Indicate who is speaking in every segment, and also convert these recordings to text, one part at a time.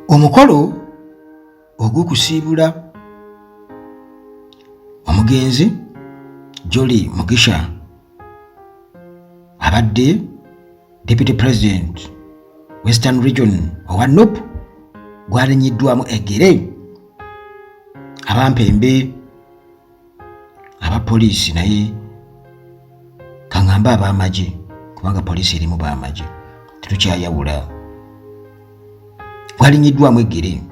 Speaker 1: Omukolo ogw'okusiibula omugenzi Jolly Mugisha abadde Deputy President Western Region owa NUP gwalinyiddwamu eggere abampembe abapoliisi naye kaŋŋamba ab'amagye kubanga poliisi erimu b'amagye tetukyayawula gwalinyiddwamu eggere.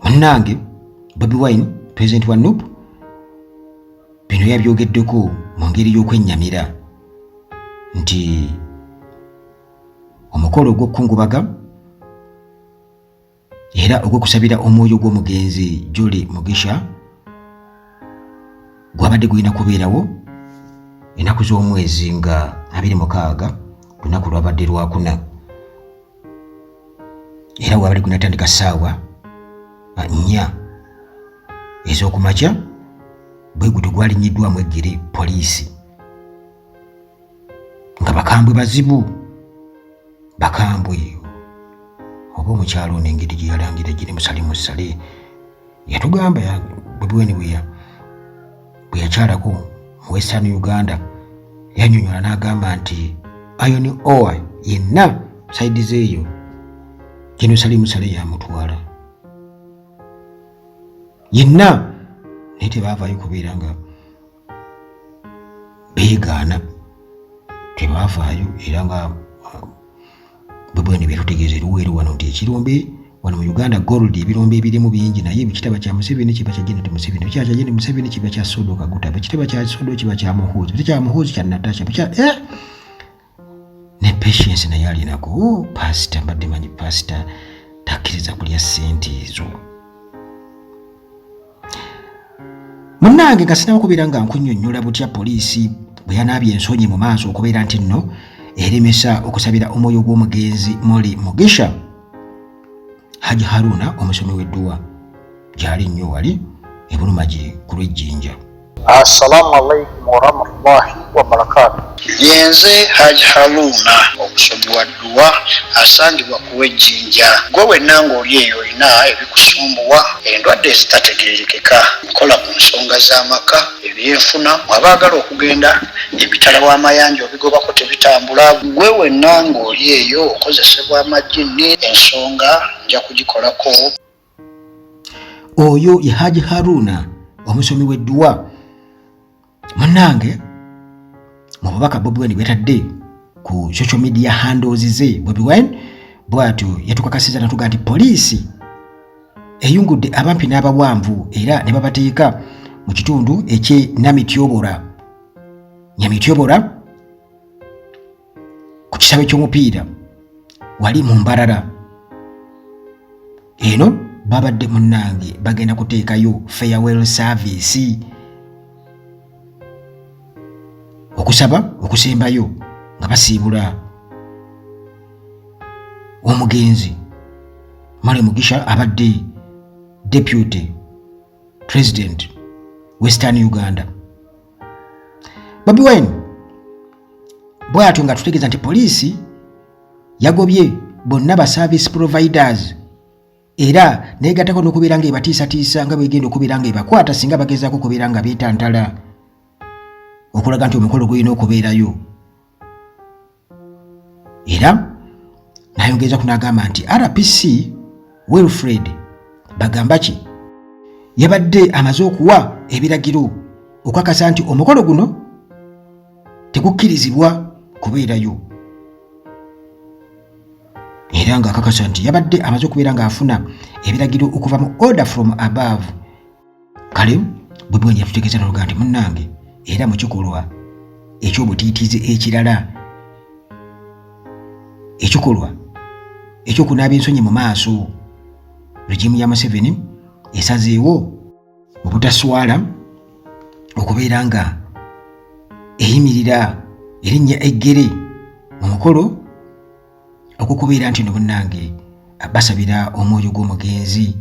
Speaker 1: Munnange Bobi Wine President wa NUP bino yabyogeddeko mu ngeri y'okwennyamira nti omukolo ogw'okukungubaga era ogw'okusabira omwoyo gw'omugenzi Jolly Mugisha gwabadde gulina kubeerawo ennaku z'omwezi nga 26 lunaku lwabadde lwakuna era wabadde gunatandika ssaawa 4 ez'okumakya bwe gutyo gwalinyiddwamu eggere poliisi nga bakambwe bazibu bakambwe oba omukyalo ono engeri gye yalangira giri musale musale yatugamba Bobi Wine bwe yakyalako mu Western Uganda yannyonnyola n'agamba nti Iron Ore yenna saidi zeeyo gino sale musale yamutwala yenna naye tebaavaayo kubeera nga beegaana tebaavaayo era nga Bobi Wine byatutegeeza eruweeru wano nti ekirombe wano mu Uganda gold ebirombe ebirimu bingi naye ekitaba kya Museveni kiba kya Janet Museveni ekitaba kya Janet Museveni kiba kya Sodo Kaguta ekitaba kya Sodo kiba kya Muhoozi ekitaba kya Muhoozi kya Natasha ne Patience naye alinako pasita mbadde manyi pasita takkiriza kulya ssente ezo. Munnange nga sinaba kubeera nga nkunnyonnyola butya poliisi bwe yanaabye ensonyi mu maaso okubeera nti nno eremesa okusabira omwoyo gw'omugenzi Jolly Mugisha. Haji Haruna omusomi w'edduwa gyali nnyo wali ebulumagi ku lw'ejjinja.
Speaker 2: Assalamu alaikum warahmatullahi wabarakatuh. Yenze Haji Haruna omusomi wa dduwa asangibwa ku w'ejjinja. Gwe wenna ng'oli eyo olina ebikusumbuwa endwadde ezitategeerekeka nkola ku nsonga z'amaka ebyenfuna wabaagala okugenda emitala w'amayanja obigobako tebitambula. Gwe wenna ng'oli eyo okozesebwa amagini ensonga nja kugikolako.
Speaker 1: Oyo ye Haji Haruna omusomi w'edduwa. Munnange mu bubaka Bobi Wine bwetadde ku social media handles ze Bobi Wine bw'atyo yatukakasiza natuga nti poliisi eyungudde abampi n'abawanvu era ne babateeka mu kitundu ekye Namityobora ku kisawe ky'omupiira wali mu Mbarara. Eno babadde munnange bagenda kuteekayo farewell service okusaba okusembayo nga basiibula omugenzi Jolly Mugisha abadde Deputy President Western Uganda. Bobi Wine bw'atyo nga tutegeeza nti poliisi yagobye bonna ba service providers era neegattako n'okubeera nga ebatiisatiisa nga bwegenda okubeera nga ebakwata singa bagezaako okubeera nga beetantala okulaga nti omukolo gulina okubeerayo. Era n'ayongeza kunagamba nti RPC Wilfred bagamba ki yabadde amaze okuwa ebiragiro okukakasa nti omukolo guno tegukkirizibwa kubeerayo era ng'akakasa nti yabadde amaze okubeera ng'afuna ebiragiro okuva mu order from above. Kale Bobi Wine yatutegeeza n'oluga nti munnange era mu kikolwa eky'obutiitiizi ekirala ekikolwa ekyokunaaba ensonyi mu maaso regimu ya Museveni esazeewo mu butaswala okubeera nga eyimirira erinnya eggere mu mukolo okukubeera nti no munnange basabira omwoyo gw'omugenzi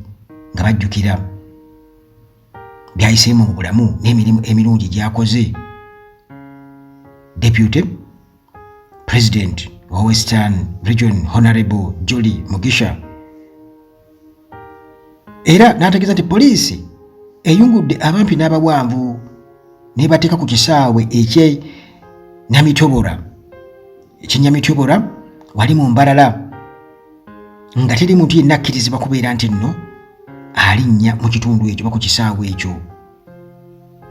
Speaker 1: nga bajjukira byayiseemu mu bulamu n'emirimu emirungi gy'akoze Deputy President wa Western Region Honorable Julie Mugisha era n'ategeeza nti poliisi eyungudde abampi n'abawanvu nebateeka ku kisaawe eky'Nyamitobora wali mu Mbarara nga teri muntu yenna akkirizibwa kubeera nti nno alinnya mu kitundu ekyo ku kisaawe ekyo.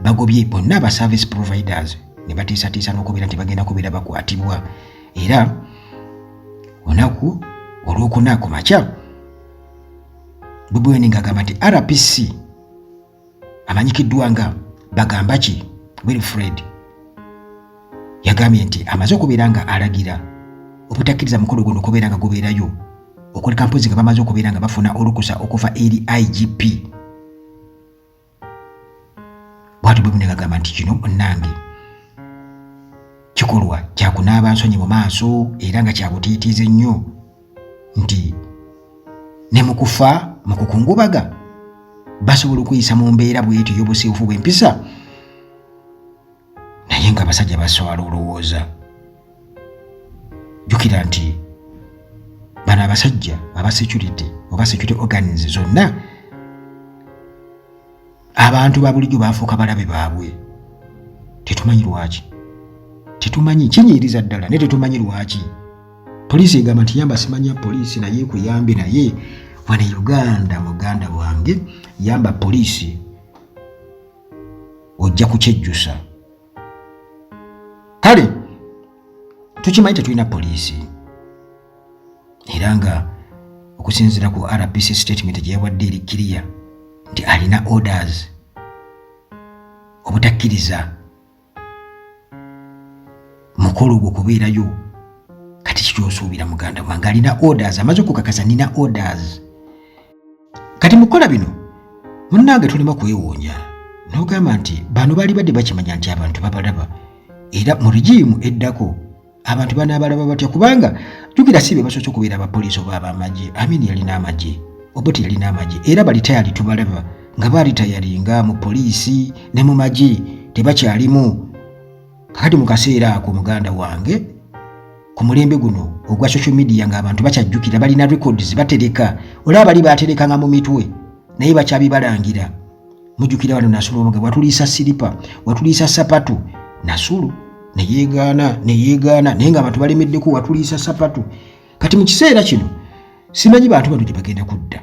Speaker 1: Bagobye bonna aba service providers ne batiisatiisa n'okubeera nti bagenda kubeera bakwatibwa. Era olunaku olwokuna ku makya Bobi Wine ng'agamba nti RPC amanyikiddwa nga bagamba ki Wilfred yagambye nti amaze okubeera nga alagira obutakkiriza mukolo guno okubeera nga gubeerayo okuleka mpozi nga bamaze okubeera nga bafuna olukusa okuva eri IGP. Bw'atyo Bobi Wine ng'agamba nti kino onnange kikolwa kyakunaaba nsonyi mu maaso era nga kyabutiitiize nnyo nti ne mu kufa mu kukungubaga basobola okuyisa mu mbeera bw'etyo ey'obusiifu bw'empisa naye nga abasajja baswala olowooza. Jjukira nti bano abasajja aba security organs zonna abantu ba bulijjo baafuuka balabe baabwe. Tetumanyi lwaki, tetumanyi kinyiiriza ddala naye tetumanyi lwaki. Poliisi egamba nti yamba simanya poliisi naye kuyambe naye wano Uganda muganda wange yamba poliisi ojja kukyejjusa. Kale tukimanyi tetulina poliisi era nga okusinziira ku RPC statement gye yawadde eri Kiriya nti alina orders obutakkiriza mukolo gwo kubeerayo. Kati kikyosuubira muganda wange alina orders, amaze okukakasa nina orders. Kati mukola bino munnange tulema kwewoonya n'ogamba nti bano baali badde bakimanya nti abantu babalaba era mu regimu eddako abantu banaabalaba batya kubanga jjukira si be basoose okubeera abapoliisi oba ab'amagye. Amini yalina amagye, Obote yalina amagye era bali tayali tubalaba nga baali tayalinga mu poliisi ne mu magye tebakyalimu. Kakati mu kaseera ako muganda wange ku mulembe guno ogwa social media ng'abantu bakyajjukira balina records batereka olaba bali baterekanga mu mitwe naye bakyabibalangira. Mujjukira wano Nasulu nga watuliisa siripa watuliisa sapatu Nasulu neyeegaana naye nga abantu balemeddeko watuliisa sapatu. Kati mu kiseera kino simanyi bantu bano gye bagenda kudda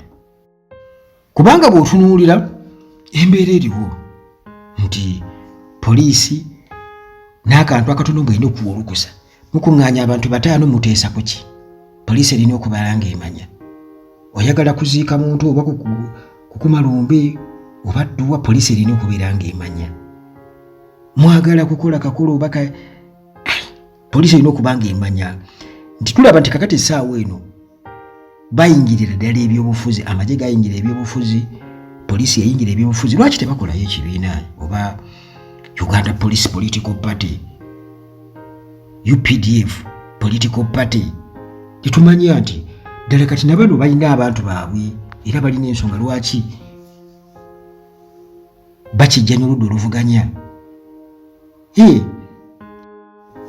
Speaker 1: kubanga bw'otunuulira embeera eriwo nti poliisi n'akantu akatono ng'erina okuwa olukusa mukuŋŋaanya abantu 5 muteesa ku ki? Poliisi erina okubeera ng'emanya oyagala kuziika muntu oba kukumalumbe oba dduwa, poliisi erina okubeera ng'emanya. Mwagala kukola kakolo oba poliisi erina okuba ng'emanya nti tulaba nti kakati essaawa eno bayingirira ddala ebyobufuzi, amagye gayingira ebyobufuzi, poliisi yayingira ebyobufuzi. Lwaki tebakolayo ekibiina oba Uganda Police Political Party, UPDF Political Party? Tetumanya nti ddala kati nabano balina abantu baabwe era balina ensonga lwaki bakijja n'oludda oluvuganya.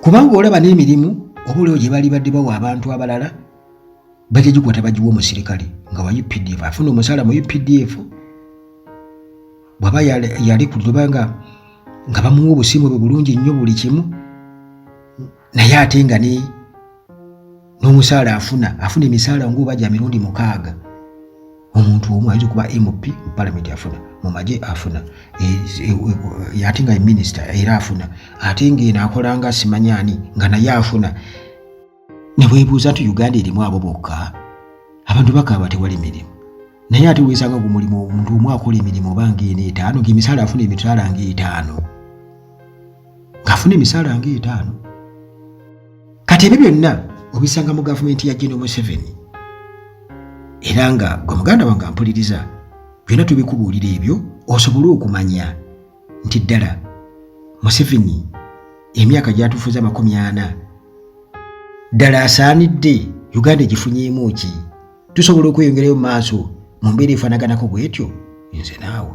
Speaker 1: Kubanga olaba n'emirimu obulewo gye bali badde bawa abantu abalala bajja gikwata bagiwa omusirikale nga wa UPDF afuna omusaala mu UPDF bw'aba yalekulira nga bamuwa obusiimo bwe bulungi nnyo buli kimu naye ate nga n'omusaala afuna emisaala ng'oba mirundi 6. Omuntu omu ayinza okuba MP mu palamenti afuna, mu magye afuna, ate nga minisita era afuna, ate ng'eno akola nga simanyani nga naye afuna. Ne bwebuuza nti Uganda erimu abo bokka? Abantu bakaaba tewali mirimu. Naye ate weesanga omulimu omuntu omu akola emirimu oba ng'ene 5 ng'emisaala afuna emisaala ng'etaano. Ng'afuna emisaala ng'etaano. Kati ebyo byonna obisanga mu gavumenti ya General Museveni. Era nga gwe muganda wange ampuliriza byonna tubikubuulira ebyo osobole okumanya nti ddala Museveni emyaka gy'atufuza 40 ddala asaanidde Uganda egifunyeemu ki? Tusobola okweyongerayo mu maaso mu mbeera efaanaganako bw'etyo? Nze naawe